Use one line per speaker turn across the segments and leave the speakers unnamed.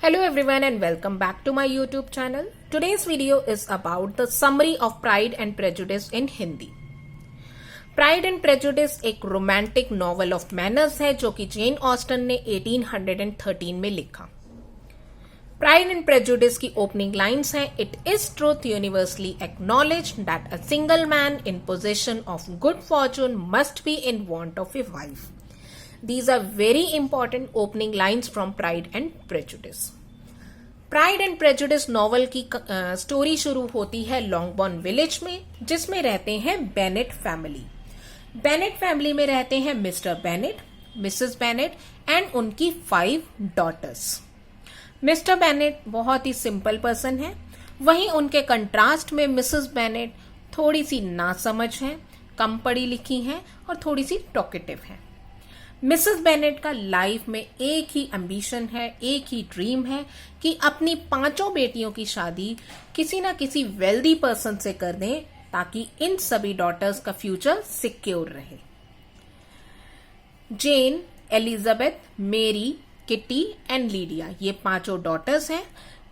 Hello everyone and welcome back to my YouTube channel. Today's video is about the summary of Pride and Prejudice in Hindi. Pride and Prejudice एक romantic novel of manners है जो कि Jane Austen ने 1813 में लिखा. Pride and Prejudice की opening lines हैं, It is truth universally acknowledged that a single man in possession of good fortune must be in want of a wife. These are very important opening lines from Pride and Prejudice. Pride and Prejudice novel की story शुरू होती है लॉन्गबॉर्न village में, जिसमें रहते हैं Bennett family. Bennett family में रहते हैं mister Bennett, Mrs Bennett and उनकी 5 डॉटर्स. मिस्टर बेनेट बहुत ही सिंपल पर्सन है, वहीं उनके कंट्रास्ट में मिसेस बेनेट थोड़ी सी नासमझ हैं, कम पढ़ी लिखी हैं और थोड़ी सी टॉकेटिव हैं. मिसेस बेनेट का लाइफ में एक ही एम्बिशन है, एक ही ड्रीम है कि अपनी 5 बेटियों की शादी किसी ना किसी वेल्दी पर्सन से कर दें ताकि इन सभी डॉटर्स का फ्यूचर सिक्योर रहे. जेन, एलिजाबेथ, मेरी, किटी एंड लीडिया ये 5 डॉटर्स हैं.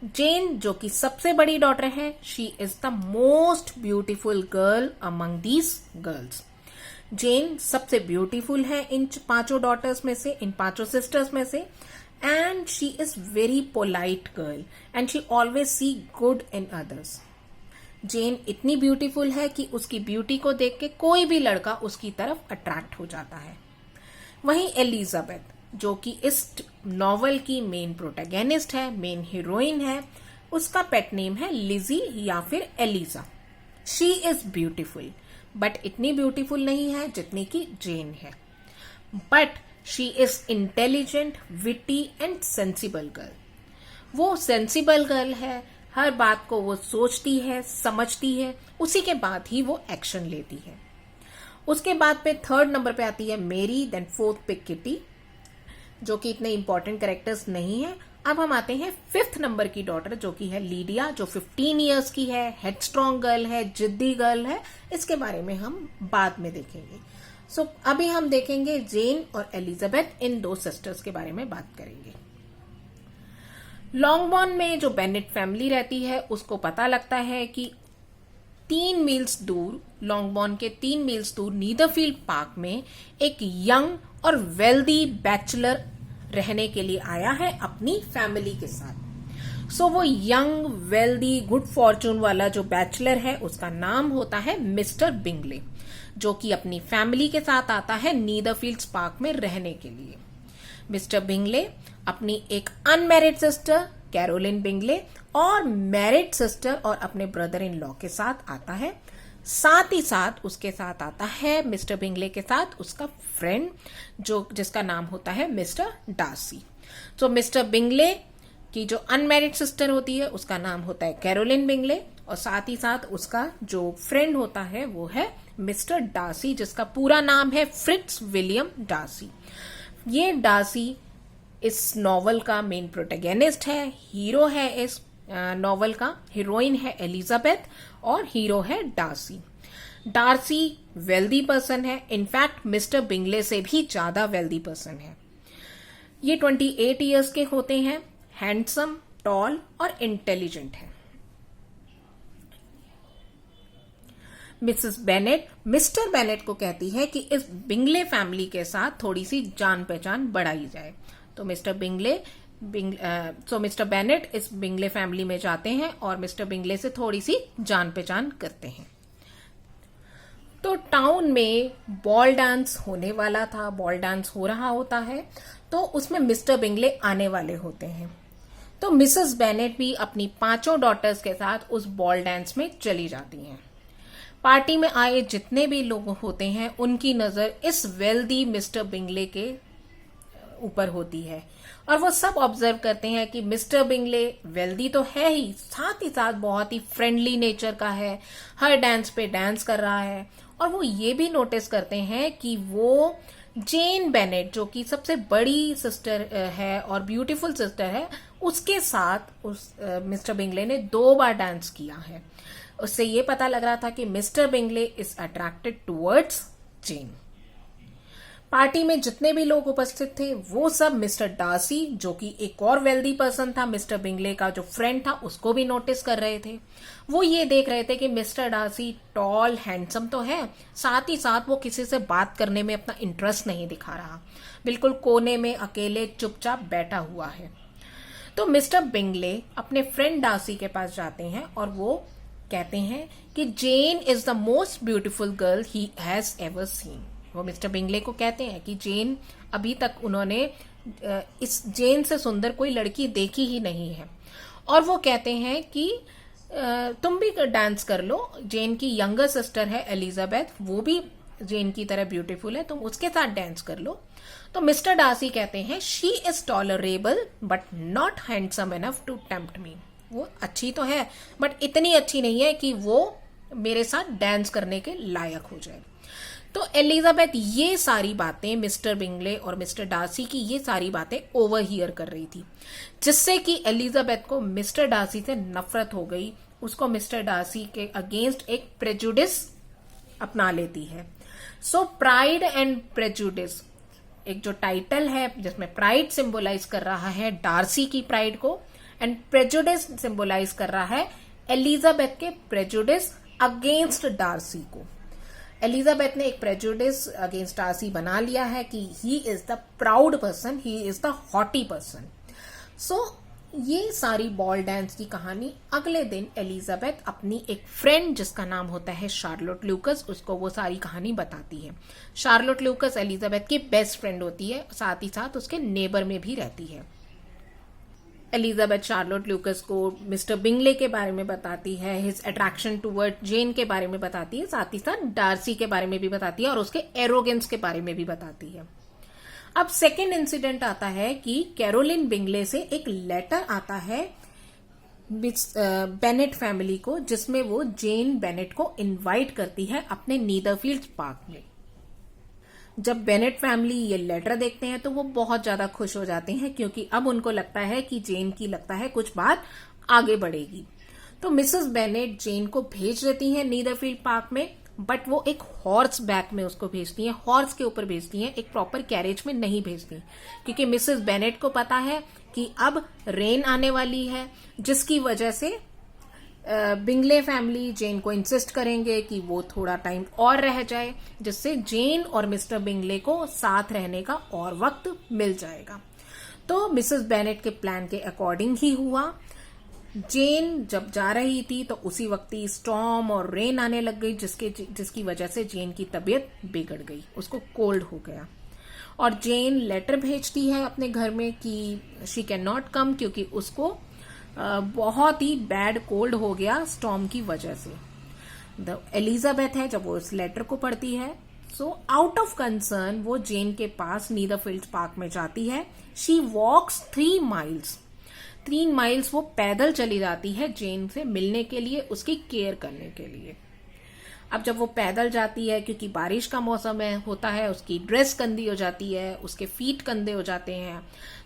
जेन जो कि सबसे बड़ी डॉटर है, she is the most beautiful girl among these girls. Jane सबसे ब्यूटीफुल है इन 5 डॉटर्स में से, इन 5 सिस्टर्स में से, and she is very polite girl and she always see good in others. Jane इतनी ब्यूटीफुल है कि उसकी ब्यूटी को देख के कोई भी लड़का उसकी तरफ अट्रैक्ट हो जाता है. वहीं एलिजाबेथ जो कि इस नॉवल की मेन प्रोटैगनिस्ट है, मेन हीरोइन है, उसका पेट नेम है लिजी या फिर Eliza. She is beautiful but इतनी ब्यूटीफुल नहीं है जितनी कि जेन है. But she is intelligent, witty and sensible girl. वो सेंसिबल गर्ल है, हर बात को वो सोचती है, समझती है, उसी के बाद ही वो एक्शन लेती है. उसके बाद पे 3rd नंबर पे आती है मेरी, देन 4th पे किटी, जो कि इतने इंपॉर्टेंट कैरेक्टर्स नहीं है. अब हम आते हैं 5th नंबर की डॉटर जो कि है लीडिया, जो 15 इयर्स की है, हेडस्ट्रॉन्ग गर्ल है, जिद्दी गर्ल है. इसके बारे में हम बाद में देखेंगे. सो अभी हम देखेंगे जेन और एलिजाबेथ, इन 2 सिस्टर्स के बारे में बात करेंगे. लॉन्गबॉर्न में जो बेनेट फैमिली रहती है उसको पता लगता है कि 3 मील्स दूर, लॉन्गबॉर्न के 3 मील्स दूर नीदरफील्ड पार्क में एक यंग और वेल्दी बैचलर रहने के लिए आया है अपनी फैमिली के साथ. सो वो यंग, वेल्दी, गुड फॉर्चून वाला जो बैचलर है उसका नाम होता है मिस्टर बिंगले, जो कि अपनी फैमिली के साथ आता है नीदरफील्ड्स पार्क में रहने के लिए. मिस्टर बिंगले अपनी एक अनमैरिड सिस्टर कैरोलिन बिंगले और मैरिड सिस्टर और अपने ब्रदर इन लॉ के साथ आता है. साथ ही साथ उसके साथ आता है मिस्टर बिंगले के साथ उसका फ्रेंड जिसका नाम होता है मिस्टर डार्सी. तो मिस्टर बिंगले की जो अनमैरिड सिस्टर होती है उसका नाम होता है कैरोलिन बिंगले, और साथ ही साथ उसका जो फ्रेंड होता है वो है मिस्टर डार्सी, जिसका पूरा नाम है फ्रिट्ज विलियम डार्सी. ये डार्सी इस नॉवल का मेन प्रोटैगनिस्ट है, हीरो है इस नॉवल का. हीरोइन है एलिजाबेथ और हीरो है डार्सी. डार्सी वेल्दी पर्सन है, इनफैक्ट मिस्टर बिंगले से भी ज्यादा वेल्दी पर्सन है. ये 28 इयर्स के होते हैं, हैंडसम, टॉल और इंटेलिजेंट है. मिसेस बेनेट मिस्टर बेनेट को कहती है कि इस बिंगले फैमिली के साथ थोड़ी सी जान पहचान बढ़ाई जाए. तो मिस्टर बेनेट इस बिंगले फैमिली में जाते हैं और मिस्टर बिंगले से थोड़ी सी जान पहचान करते हैं. तो टाउन में बॉल डांस होने वाला था, बॉल डांस हो रहा होता है, तो उसमें मिस्टर बिंगले आने वाले होते हैं. तो मिसेस बेनेट भी अपनी 5 डॉटर्स के साथ उस बॉल डांस में चली जाती हैं. पार्टी में आए जितने भी लोग होते हैं उनकी नजर इस वेल्दी मिस्टर बिंगले के ऊपर होती है और वो सब ऑब्जर्व करते हैं कि मिस्टर बिंगले वेल्दी तो है ही, साथ ही साथ बहुत ही फ्रेंडली नेचर का है, हर डांस पे डांस कर रहा है. और वो ये भी नोटिस करते हैं कि वो जेन बेनेट जो कि सबसे बड़ी सिस्टर है और ब्यूटीफुल सिस्टर है, उसके साथ उस मिस्टर बिंगले ने 2 बार डांस किया है. उससे ये पता लग रहा था कि mister Bingley is attracted towards Jane. Party में जितने भी लोग उपस्थित थे वो सब मिस्टर डार्सी, जो कि एक और वेल्दी पर्सन था, मिस्टर बिंगले का जो फ्रेंड था, उसको भी नोटिस कर रहे थे। वो ये देख रहे थे कि मिस्टर डार्सी टॉल हैंडसम तो है, साथ ही साथ वो किसी से बात करने में अपना इंटरेस्ट नहीं दिखा रहा, बिल्कुल कोने में अकेले चुपचाप बैठा हुआ है। तो मिस्टर बिंगले अपने फ्रेंड डार्सी के पास जाते हैं और वो कहते हैं कि Jane is the most beautiful girl he has ever seen. वो मिस्टर बिंगले को कहते हैं कि जेन, अभी तक उन्होंने इस जेन से सुंदर कोई लड़की देखी ही नहीं है। और वो कहते हैं कि तुम भी डांस कर लो, जेन की यंगर सिस्टर है एलिजाबेथ, वो भी जेन की तरह ब्यूटीफुल है, तुम उसके साथ डांस कर लो। तो मिस्टर डार्सी कहते हैं she is tolerable but not handsome enough to tempt me. वो अच्छी तो है बट इतनी अच्छी नहीं है कि वो मेरे साथ डांस करने के लायक हो जाए। तो एलिजाबेथ ये सारी बातें, मिस्टर बिंगले और मिस्टर डार्सी की ये सारी बातें ओवरहियर कर रही थी, जिससे कि एलिजाबेथ को मिस्टर डार्सी से नफरत हो गई। उसको मिस्टर डार्सी के अगेंस्ट एक प्रेजुडिस अपना लेती है। सो प्राइड एंड प्रेजुडिस एक जो टाइटल है जिसमें प्राइड सिंबलाइज कर रहा है डार्सी की प्राइड को एंड प्रेजुडिस सिंबलाइज कर रहा है एलिजाबेथ के प्रेजुडिस अगेंस्ट डार्सी को। एलिजाबेथ ने एक प्रेजुडिस अगेंस्ट डार्सी बना लिया है कि he is the proud person, he is the haughty person. So ये सारी बॉल डांस की कहानी अगले दिन एलिजाबेथ अपनी एक फ्रेंड जिसका नाम होता है शार्लोट ल्यूकस, उसको वो सारी कहानी बताती है। शार्लोट ल्यूकस एलिजाबेथ की बेस्ट फ्रेंड होती है, साथ ही साथ उसके नेबर में भी रहती है। एलिजाबेथ शार्लोट ल्यूकस को मिस्टर बिंगले के बारे में बताती है, हिज अट्रैक्शन टूवर्ड जेन के बारे में बताती है, साथ ही साथ डार्सी के बारे में भी बताती है और उसके एरोगेंस के बारे में भी बताती है। अब सेकेंड इंसिडेंट आता है कि कैरोलिन बिंगले से एक लेटर आता है बेनेट फैमिली को, जिसमें वो जेन बेनेट को इनवाइट करती है अपने नीदरफील्ड पार्क में। जब बेनेट फैमिली ये लेटर देखते हैं तो वो बहुत ज्यादा खुश हो जाते हैं, क्योंकि अब उनको लगता है कि जेन की लगता है कुछ बात आगे बढ़ेगी। तो मिसेस बेनेट जेन को भेज देती हैं नीदरफील्ड पार्क में, बट वो एक हॉर्स बैक में उसको भेजती हैं, हॉर्स के ऊपर भेजती हैं, एक प्रॉपर कैरेज में नहीं भेजती, क्योंकि मिसेस बेनेट को पता है कि अब रेन आने वाली है, जिसकी वजह से बिंगले फैमिली जेन को इंसिस्ट करेंगे कि वो थोड़ा टाइम और रह जाए, जिससे जेन और मिस्टर बिंगले को साथ रहने का और वक्त मिल जाएगा। तो मिसेस बेनेट के प्लान के अकॉर्डिंग ही हुआ। जेन जब जा रही थी तो उसी वक्त ही स्टॉर्म और रेन आने लग गई, जिसकी वजह से जेन की तबीयत बिगड़ गई, उसको कोल्ड हो गया। और जेन लेटर भेजती है अपने घर में कि शी कैन नॉट कम, क्योंकि उसको बहुत ही बैड कोल्ड हो गया स्टॉर्म की वजह से। एलिजाबेथ है जब वो इस लेटर को पढ़ती है, सो आउट ऑफ कंसर्न वो जेन के पास नीदरफील्ड पार्क में जाती है। शी वॉक्स 3 माइल्स वो पैदल चली जाती है जेन से मिलने के लिए, उसकी केयर करने के लिए। अब जब वो पैदल जाती है, क्योंकि बारिश का मौसम होता है, उसकी ड्रेस गंदी हो जाती है, उसके फीट गंदे हो जाते हैं।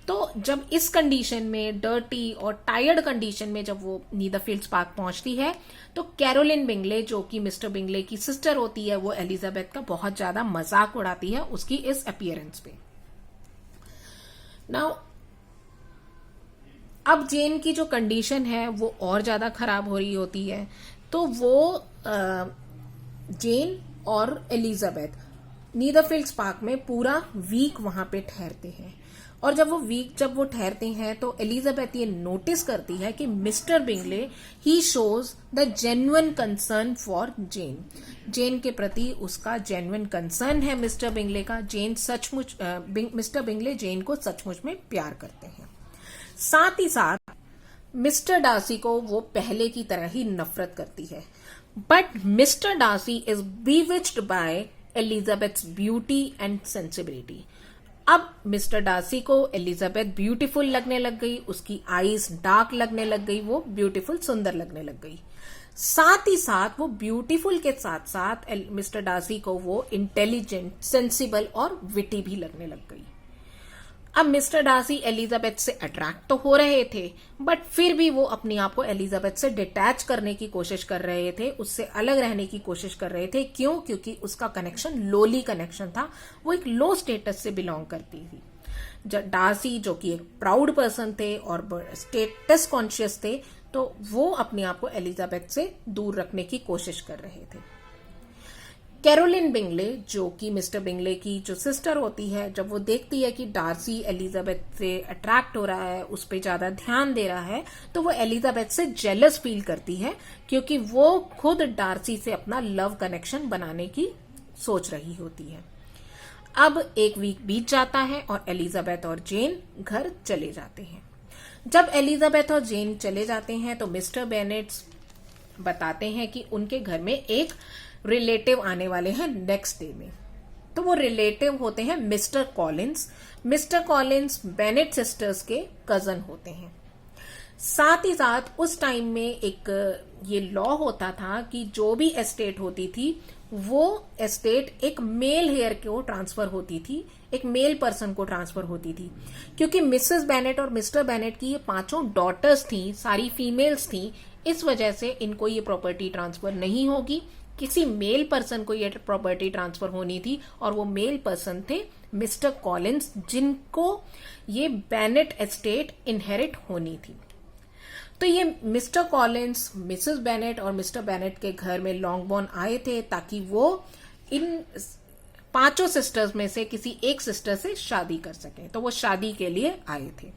तो जब इस कंडीशन में, डर्टी और टायर्ड कंडीशन में जब वो नीदरफील्ड पार्क पहुंचती है, तो कैरोलिन बिंगले, जो कि मिस्टर बिंगले की सिस्टर होती है, वो एलिजाबेथ का बहुत ज्यादा मजाक उड़ाती है उसकी इस अपीयरेंस पे। नाउ अब जेन की जो कंडीशन है वो और ज्यादा खराब हो रही होती है, तो वो जेन और एलिजाबेथ नीदरफील्ड पार्क में पूरा वीक वहां पे ठहरते हैं। और जब वो ठहरते हैं तो एलिजाबेथ ये नोटिस करती है कि mister Bingley he shows the genuine concern for Jane के प्रति उसका जेन्युइन कंसर्न है मिस्टर बिंगले का। मिस्टर बिंगले जेन को सचमुच में प्यार करते हैं। साथ ही साथ मिस्टर डार्सी को वो पहले की तरह ही नफरत करती है, but mister Darcy is bewitched by Elizabeth's beauty and sensibility. अब मिस्टर डार्सी को एलिजाबेथ ब्यूटीफुल लगने लग गई, उसकी आईज डार्क लगने लग गई, वो ब्यूटीफुल सुंदर लगने लग गई। साथ ही साथ वो ब्यूटीफुल के साथ साथ मिस्टर डार्सी को वो इंटेलिजेंट, सेंसिबल और विटी भी लगने लग गई। अब मिस्टर डार्सी एलिजाबेथ से अट्रैक्ट तो हो रहे थे, बट फिर भी वो अपने आप को एलिजाबेथ से डिटैच करने की कोशिश कर रहे थे, उससे अलग रहने की कोशिश कर रहे थे। क्यों? क्योंकि उसका कनेक्शन लोली कनेक्शन था, वो एक लो स्टेटस से बिलोंग करती थी। डार्सी जो कि एक प्राउड पर्सन थे और स्टेटस कॉन्शियस थे, तो वो अपने आप को एलिजाबेथ से दूर रखने की कोशिश कर रहे थे। कैरोलिन बिंगले, जो कि मिस्टर बिंगले की जो सिस्टर होती है, जब वो देखती है कि डार्सी एलिजाबेथ से अट्रैक्ट हो रहा है, उस पर ज्यादा ध्यान दे रहा है, तो वो एलिजाबेथ से जेलस फील करती है, क्योंकि वो खुद डार्सी से अपना लव कनेक्शन बनाने की सोच रही होती है। अब एक वीक बीत जाता है और एलिजाबेथ और जेन घर चले जाते हैं। जब एलिजाबेथ और जेन चले जाते हैं तो मिस्टर बेनेट बताते हैं कि उनके घर में एक रिलेटिव आने वाले हैं नेक्स्ट डे में। तो वो रिलेटिव होते हैं mister Collins. Mister Collins Bennett sisters के कजन होते हैं। साथ ही साथ उस टाइम में एक ये लॉ होता था कि जो भी एस्टेट होती थी, वो एस्टेट एक मेल हेयर को ट्रांसफर होती थी, एक मेल पर्सन को ट्रांसफर होती थी। क्योंकि मिसेस बेनेट और मिस्टर बेनेट की ये 5 डॉटर्स थी, सारी फीमेल्स थी, इस वजह से इनको ये प्रॉपर्टी ट्रांसफर नहीं होगी, किसी मेल पर्सन को ये प्रॉपर्टी ट्रांसफर होनी थी, और वो मेल पर्सन थे मिस्टर कॉलिंस, जिनको ये बेनेट एस्टेट इनहेरिट होनी थी। तो ये मिस्टर कॉलिंस, मिसेस बेनेट और मिस्टर बेनेट के घर में लॉन्गबॉर्न आए थे ताकि वो इन 5 सिस्टर्स में से किसी एक सिस्टर से शादी कर सकें। तो वो शादी के लिए आए थे।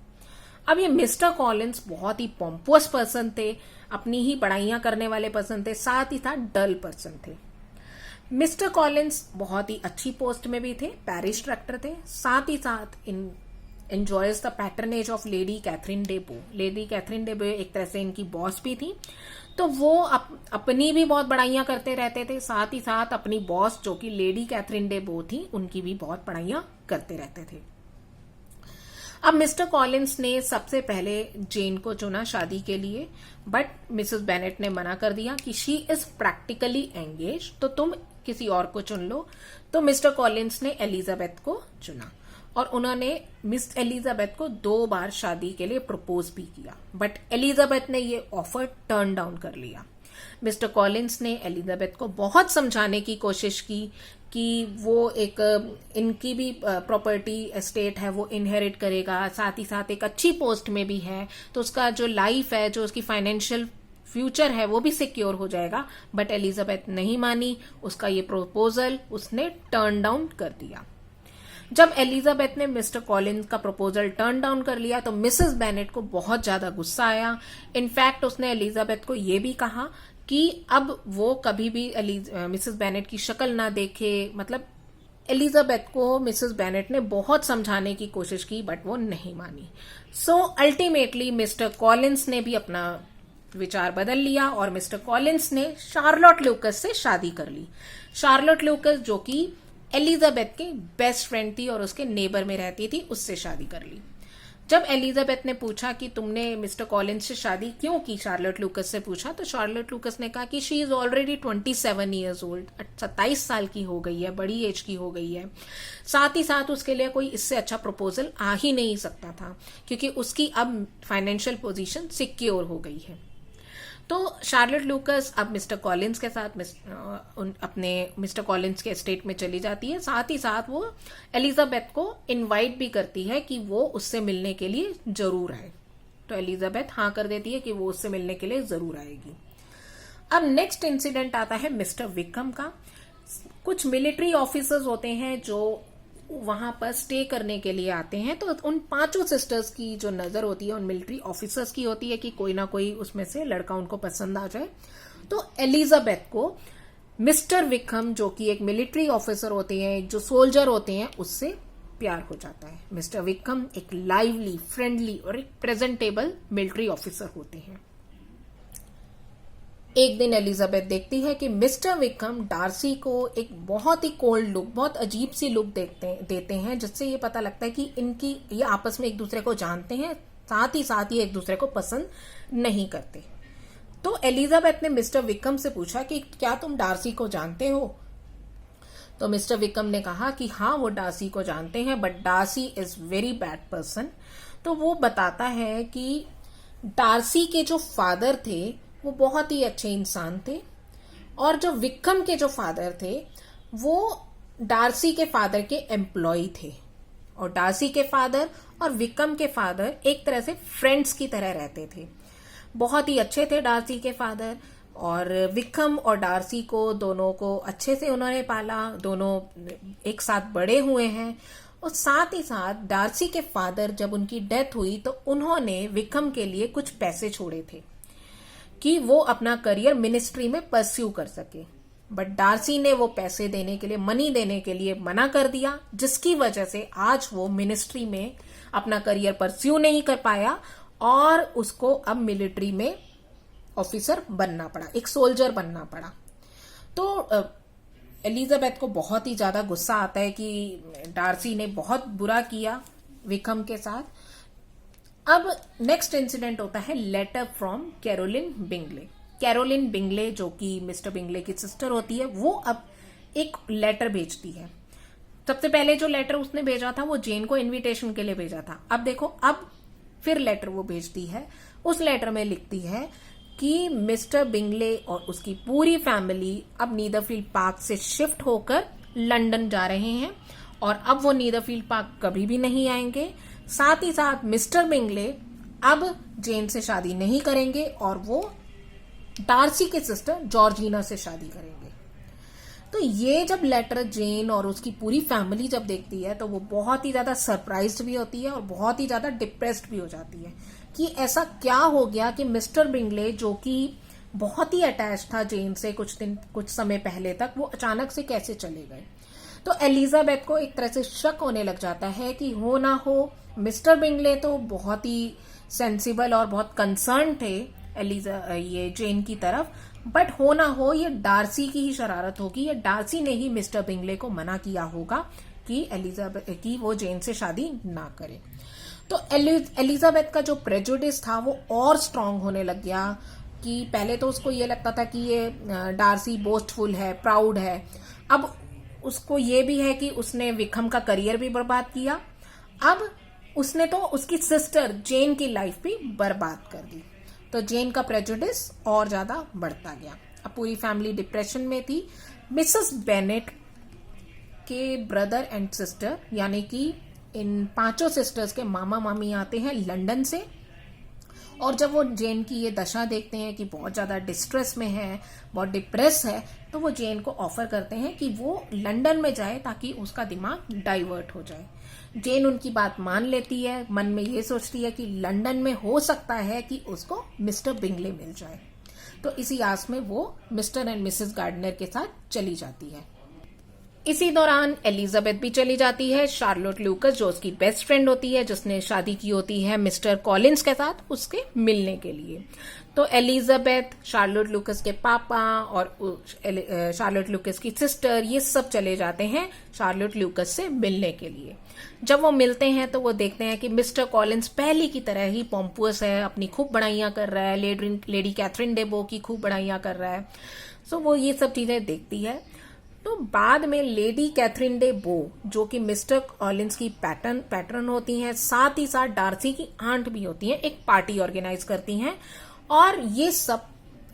अब ये मिस्टर कॉलिंस बहुत ही पॉम्पोस पर्सन थे, अपनी ही बड़ाइयां करने वाले पर्सन थे, साथ ही साथ डल पर्सन थे। मिस्टर कॉलिंस बहुत ही अच्छी पोस्ट में भी थे, पैरिश डायरेक्टर थे, साथ ही साथ enjoys the patronage of Lady Catherine de Bourgh. Lady Catherine de Bourgh एक तरह से इनकी बॉस भी थी, तो वो अपनी भी बहुत बड़ाइयां करते रहते थे, साथ ही साथ अपनी बॉस जो कि लेडी कैथरीन डे बो थी, उनकी भी बहुत बड़ाइयां करते रहते थे। अब मिस्टर कॉलिंस ने सबसे पहले जेन को चुना शादी के लिए, बट मिसेस बेनेट ने मना कर दिया कि शी इज प्रैक्टिकली एंगेज, तो तुम किसी और को चुन लो। तो मिस्टर कॉलिंस ने एलिजाबेथ को चुना और उन्होंने मिस एलिजाबेथ को 2 बार शादी के लिए प्रपोज भी किया, बट एलिजाबेथ ने ये ऑफर टर्न डाउन कर लिया। मिस्टर कॉलिंस ने एलिजाबेथ को बहुत समझाने की कोशिश की कि वो एक इनकी भी प्रॉपर्टी एस्टेट है वो इनहेरिट करेगा, साथ ही साथ एक अच्छी पोस्ट में भी है, तो उसका जो लाइफ है, जो उसकी फाइनेंशियल फ्यूचर है, वो भी सिक्योर हो जाएगा। बट एलिजाबेथ नहीं मानी, उसका ये प्रपोजल उसने टर्न डाउन कर दिया। जब एलिजाबेथ ने मिस्टर कॉलिंस का प्रपोजल टर्न डाउन कर लिया तो मिसेस बेनेट को बहुत ज्यादा गुस्सा आया। इनफैक्ट उसने एलिजाबेथ को यह भी कहा कि अब वो कभी भी मिसेस बेनेट की शक्ल ना देखे। मतलब एलिजाबेथ को मिसेस बेनेट ने बहुत समझाने की कोशिश की, बट वो नहीं मानी। सो अल्टीमेटली मिस्टर कॉलिंस ने भी अपना विचार बदल लिया और मिस्टर कॉलिंस ने शार्लोट लूकस से शादी कर ली। शार्लोट लूकस जो कि एलिजाबेथ के बेस्ट फ्रेंड थी और उसके नेबर में रहती थी, उससे शादी कर ली। जब एलिजाबेथ ने पूछा कि तुमने मिस्टर कॉलिंस से शादी क्यों की, शार्लोट लूकस से पूछा, तो शार्लोट लूकस ने कहा कि she is already 27 years old, 27 साल की हो गई है, बड़ी एज की हो गई है। साथ ही साथ उसके लिए कोई इससे अच्छा प्रपोजल आ ही नहीं सकता था, क्योंकि उसकी अब फाइनेंशियल पोजीशन सिक्योर हो गई है। तो शार्लोट लूकस अब मिस्टर कॉलिंस के साथ अपने मिस्टर कॉलिंस के एस्टेट में चली जाती है। साथ ही साथ वो एलिजाबेथ को इनवाइट भी करती है कि वो उससे मिलने के लिए जरूर आए। तो एलिजाबेथ हाँ कर देती है कि वो उससे मिलने के लिए जरूर आएगी। अब नेक्स्ट इंसिडेंट आता है मिस्टर विक्रम का। कुछ मिलिट्री ऑफिसर्स होते हैं जो वहां पर स्टे करने के लिए आते हैं, तो उन 5 सिस्टर्स की जो नजर होती है उन मिलिट्री ऑफिसर्स की होती है कि कोई ना कोई उसमें से लड़का उनको पसंद आ जाए। तो एलिजाबेथ को मिस्टर विक्रम जो कि एक मिलिट्री ऑफिसर होते हैं, जो सोल्जर होते हैं, उससे प्यार हो जाता है। मिस्टर विक्रम एक लाइवली, फ्रेंडली और एक प्रेजेंटेबल मिलिट्री ऑफिसर होते हैं। एक दिन एलिजाबेथ देखती है कि मिस्टर विक्रम डार्सी को एक बहुत ही कोल्ड लुक, बहुत अजीब सी लुक देते हैं, जिससे ये पता लगता है कि ये आपस में एक दूसरे को जानते हैं, साथ ही एक दूसरे को पसंद नहीं करते। तो एलिजाबेथ ने मिस्टर विक्रम से पूछा कि क्या तुम डार्सी को जानते हो? तो मिस्टर विक्रम ने कहा कि हाँ वो डार्सी को जानते हैं, but Darcy is very bad person. तो वो बताता है कि डार्सी के जो फादर थे वो बहुत ही अच्छे इंसान थे, और जो विक्रम के जो फादर थे वो डार्सी के फादर के एम्प्लॉय थे, और डार्सी के फादर और विक्रम के फादर एक तरह से फ्रेंड्स की तरह रहते थे। बहुत ही अच्छे थे डार्सी के फादर, और विक्रम और डार्सी को दोनों को अच्छे से उन्होंने पाला, दोनों एक साथ बड़े हुए हैं। और साथ ही साथ डार्सी के फादर जब उनकी डेथ हुई तो उन्होंने विक्रम के लिए कुछ पैसे छोड़े थे कि वो अपना करियर मिनिस्ट्री में परस्यू कर सके, बट डार्सी ने वो पैसे देने के लिए, मनी देने के लिए मना कर दिया, जिसकी वजह से आज वो मिनिस्ट्री में अपना करियर परस्यू नहीं कर पाया और उसको अब मिलिट्री में ऑफिसर बनना पड़ा, एक सोल्जर बनना पड़ा। तो एलिजाबेथ को बहुत ही ज्यादा गुस्सा आता है कि डार्सी ने बहुत बुरा किया विक्रम के साथ। अब नेक्स्ट इंसिडेंट होता है letter from Caroline Bingley. Caroline Bingley जो कि मिस्टर बिंगले की सिस्टर होती है, वो अब एक लेटर भेजती है। सबसे पहले जो लेटर उसने भेजा था वो जेन को इनविटेशन के लिए भेजा था। अब देखो, अब फिर लेटर वो भेजती है। उस लेटर में लिखती है कि मिस्टर बिंगले और उसकी पूरी फैमिली अब नीदरफील्ड पार्क से शिफ्ट होकर लंदन जा रहे हैं, और अब वो नीदरफील्ड पार्क कभी भी नहीं आएंगे। साथ ही साथ मिस्टर बिंगले अब जेन से शादी नहीं करेंगे और वो डार्सी के सिस्टर जॉर्जिना से शादी करेंगे। तो ये जब लेटर जेन और उसकी पूरी फैमिली जब देखती है तो वो बहुत ही ज्यादा सरप्राइज्ड भी होती है और बहुत ही ज्यादा डिप्रेस्ड भी हो जाती है कि ऐसा क्या हो गया कि मिस्टर बिंगले जो कि बहुत ही अटैच था जेन से कुछ समय पहले तक, वो अचानक से कैसे चले गए। तो एलिजाबेथ को एक तरह से शक होने लग जाता है कि हो ना हो मिस्टर बिंगले तो बहुत ही सेंसिबल और बहुत कंसर्न थे ये जेन की तरफ, बट हो ना हो ये डार्सी की ही शरारत होगी, ये डार्सी ने ही मिस्टर बिंगले को मना किया होगा कि एलिजाबेथ की वो जेन से शादी ना करे। तो एलिजाबेथ का जो प्रेजुडिस था वो और स्ट्रांग होने लग गया कि पहले तो उसको ये लगता था कि ये डार्सी बोस्टफुल है, प्राउड है। अब उसको ये भी है कि उसने विक्रम का करियर भी बर्बाद किया, अब उसने तो उसकी सिस्टर जेन की लाइफ भी बर्बाद कर दी। तो जेन का प्रेजुडिस और ज्यादा बढ़ता गया। अब पूरी फैमिली डिप्रेशन में थी। मिसेस बेनेट के ब्रदर एंड सिस्टर, यानी कि इन पांचों सिस्टर्स के मामा मामी आते हैं लंदन से, और जब वो जेन की ये दशा देखते हैं कि बहुत ज्यादा डिस्ट्रेस में है, बहुत डिप्रेस है, तो वो जेन को ऑफर करते हैं कि वो लंदन में जाए ताकि उसका दिमाग डाइवर्ट हो जाए। जेन उनकी बात मान लेती है, मन में ये सोचती है कि लंदन में हो सकता है कि उसको मिस्टर बिंगले मिल जाए। तो इसी आस में वो मिस्टर एंड मिसेस गार्डनर के साथ चली जाती है। इसी दौरान एलिजाबेथ भी चली जाती है शार्लोट लूकस, जो उसकी बेस्ट फ्रेंड होती है, जिसने शादी की होती है मिस्टर कॉलिंस के साथ, उसके मिलने के लिए। तो एलिजाबेथ, शार्लोट लूकस के पापा और शार्लोट लूकस की सिस्टर, ये सब चले जाते हैं शार्लोट लूकस से मिलने के लिए। जब वो मिलते हैं तो वो देखते हैं कि मिस्टर कॉलिंस पहले की तरह ही पॉम्पुअस है, अपनी खूब बड़ाइयां कर रहा है, लेडी कैथरीन डे बो की खूब बड़ाइयां कर रहा है। सो वो ये सब चीजें देखती है। तो बाद में लेडी कैथरीन डे बो, जो कि मिस्टर कॉलिंस की पैटर्न होती हैं, साथ ही साथ डार्सी की आंट भी होती हैं, एक पार्टी ऑर्गेनाइज करती हैं, और ये सब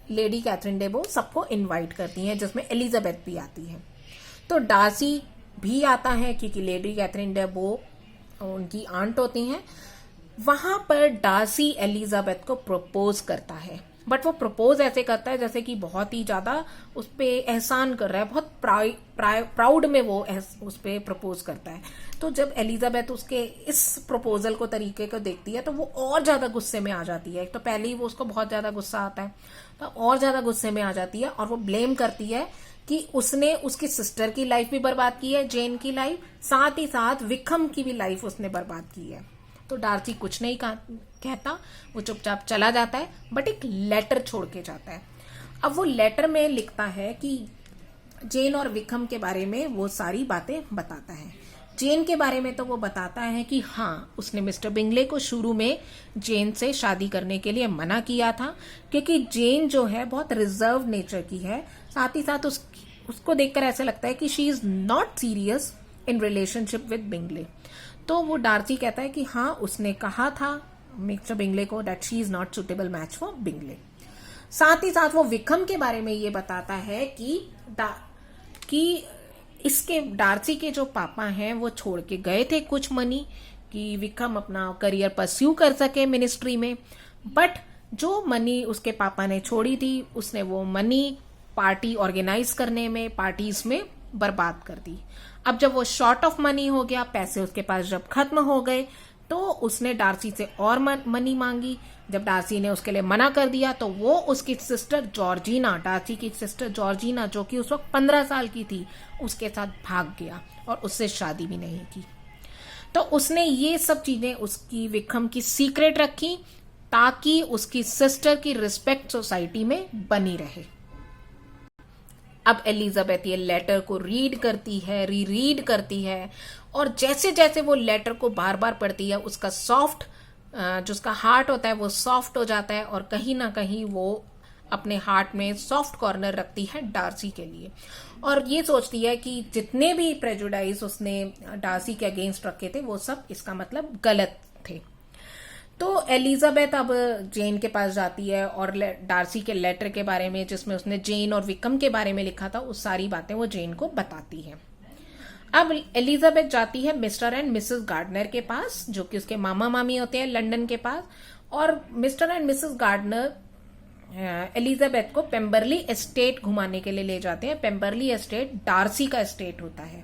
लेडी कैथरीन डे बो सबको इनवाइट करती हैं, जिसमें एलिजाबेथ भी आती है। तो डार्सी भी आता है क्योंकि लेडी कैथरीन डे बो उनकी आंट होती हैं। वहां पर डार्सी एलिजाबेथ को प्रपोज करता है, बट वो प्रपोज ऐसे करता है जैसे कि बहुत ही ज्यादा उस पर एहसान कर रहा है, बहुत प्राउड में वो उस पर प्रपोज करता है। तो जब एलिजाबेथ उसके इस प्रपोजल को तरीके को देखती है तो वो और ज्यादा गुस्से में आ जाती है। तो पहले ही वो उसको बहुत ज्यादा गुस्सा आता है, तो और ज्यादा गुस्से में आ जाती है और वो ब्लेम करती है कि उसने उसकी सिस्टर की लाइफ भी बर्बाद की है, जेन की लाइफ, साथ ही साथ विक्रम की भी लाइफ उसने बर्बाद की है। तो डार्सी कुछ नहीं कहता, वो चुपचाप चला जाता है, बट एक लेटर छोड़ के जाता है। अब वो लेटर में लिखता है कि जेन और विक्रम के बारे में वो सारी बातें बताता है। जेन के बारे में तो वो बताता है कि हाँ, उसने मिस्टर बिंगले को शुरू में जेन से शादी करने के लिए मना किया था, क्योंकि जेन जो है बहुत रिजर्व नेचर की है, साथ ही साथ उसको देखकर ऐसा लगता है कि she is not serious in relationship with Bingley. तो वो डार्सी कहता है कि हाँ, उसने कहा था मिस्टर बिंगले को that she is not suitable match for Bingley. साथ ही साथ वो विक्रम के बारे में ये बताता है कि इसके डार्सी के जो पापा हैं वो छोड़ के गए थे कुछ मनी कि विक्रम अपना करियर परस्यू कर सके मिनिस्ट्री में, बट जो मनी उसके पापा ने छोड़ी थी उसने वो मनी पार्टी ऑर्गेनाइज करने में, पार्टीज में बर्बाद कर दी। अब जब वो शॉर्ट ऑफ मनी हो गया, पैसे उसके पास जब खत्म हो गए, तो उसने डार्सी से और मनी मांगी। जब डार्सी ने उसके लिए मना कर दिया तो वो उसकी सिस्टर जॉर्जिना, डार्सी की सिस्टर जॉर्जिना, जो कि उस वक्त 15 साल की थी, उसके साथ भाग गया और उससे शादी भी नहीं की। तो उसने ये सब चीजें उसकी विक्रम की सीक्रेट रखी ताकि उसकी सिस्टर की रिस्पेक्ट सोसाइटी में बनी रहे। अब एलिजाबेथ ये लेटर को रीड करती है, रीड करती है, और जैसे जैसे वो लेटर को बार बार पढ़ती है उसका जो उसका हार्ट होता है वो सॉफ्ट हो जाता है, और कहीं ना कहीं वो अपने हार्ट में सॉफ्ट कॉर्नर रखती है डार्सी के लिए, और ये सोचती है कि जितने भी प्रेजुडाइज उसने डार्सी के अगेंस्ट रखे थे वो सब इसका मतलब गलत थे। तो एलिजाबेथ अब जेन के पास जाती है और डार्सी के लेटर के बारे में, जिसमें उसने जेन और विक्रम के बारे में लिखा था, उस सारी बातें वो जेन को बताती है। अब एलिजाबेथ जाती है मिस्टर एंड मिसेस गार्डनर के पास, जो कि उसके मामा मामी होते हैं लंदन के पास, और mister and missus Gardiner Elizabeth को पेम्बरली एस्टेट घुमाने के लिए ले जाते हैं। पेम्बरली एस्टेट डार्सी का एस्टेट होता है।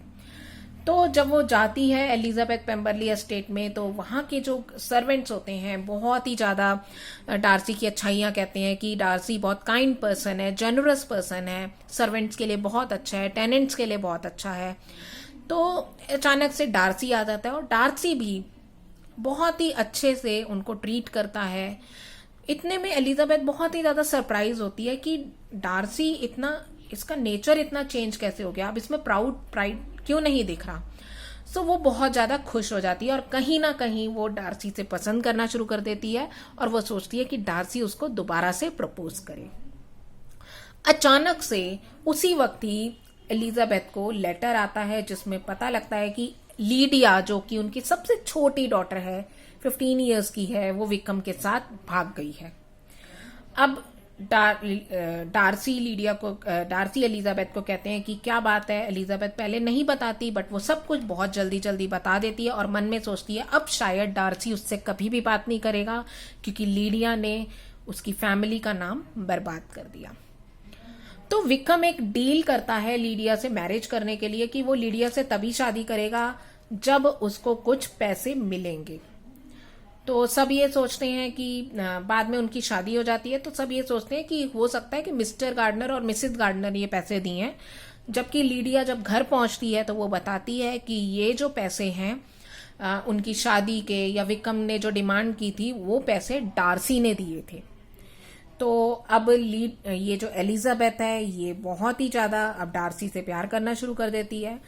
तो जब वो जाती है एलिजाबेथ पेम्बरली एस्टेट में, तो वहां के जो सर्वेंट्स होते हैं बहुत ही ज्यादा डार्सी की अच्छाइयां कहते हैं कि डार्सी बहुत काइंड पर्सन है, जेनरस पर्सन है, सर्वेंट्स के लिए बहुत अच्छा है, टेनेंट्स के लिए बहुत अच्छा है। तो अचानक से डार्सी आ जाता है और डार्सी भी बहुत ही अच्छे से उनको ट्रीट करता है। इतने में एलिजाबेथ बहुत ही ज्यादा सरप्राइज होती है कि डार्सी इसका नेचर इतना चेंज कैसे हो गया, अब इसमें प्राइड क्यों नहीं दिख रहा। सो वो बहुत ज्यादा खुश हो जाती है और कहीं ना कहीं वो डार्सी से पसंद करना शुरू कर देती है, और वो सोचती है कि डार्सी उसको दोबारा से प्रपोज करे। अचानक से उसी वक्त ही एलिजाबेथ को लेटर आता है जिसमें पता लगता है कि लीडिया, जो कि उनकी सबसे छोटी डॉटर है, 15 इयर्स की है, वो विक्रम के साथ भाग गई है। अब डार्सी एलिजाबेथ को कहते हैं कि क्या बात है। एलिजाबेथ पहले नहीं बताती, बट वो सब कुछ बहुत जल्दी जल्दी बता देती है, और मन में सोचती है अब शायद डार्सी उससे कभी भी बात नहीं करेगा, क्योंकि लीडिया ने उसकी फैमिली का नाम बर्बाद कर दिया। तो विक्रम एक डील करता है लीडिया से मैरिज करने के लिए कि वो लीडिया से तभी शादी करेगा जब उसको कुछ पैसे मिलेंगे। तो सब ये सोचते हैं कि बाद में उनकी शादी हो जाती है, तो सब ये सोचते हैं कि हो सकता है कि मिस्टर गार्डनर और मिसेस गार्डनर ये पैसे दिए हैं। जबकि लीडिया जब घर पहुंचती है तो वो बताती है कि ये जो पैसे हैं उनकी शादी के, या विक्रम ने जो डिमांड की थी वो पैसे डार्सी ने दिए थे। तो अब ये जो एलिजाबेथ है ये बहुत ही ज्यादा अब डार्सी से प्यार करना शुरू कर देती है।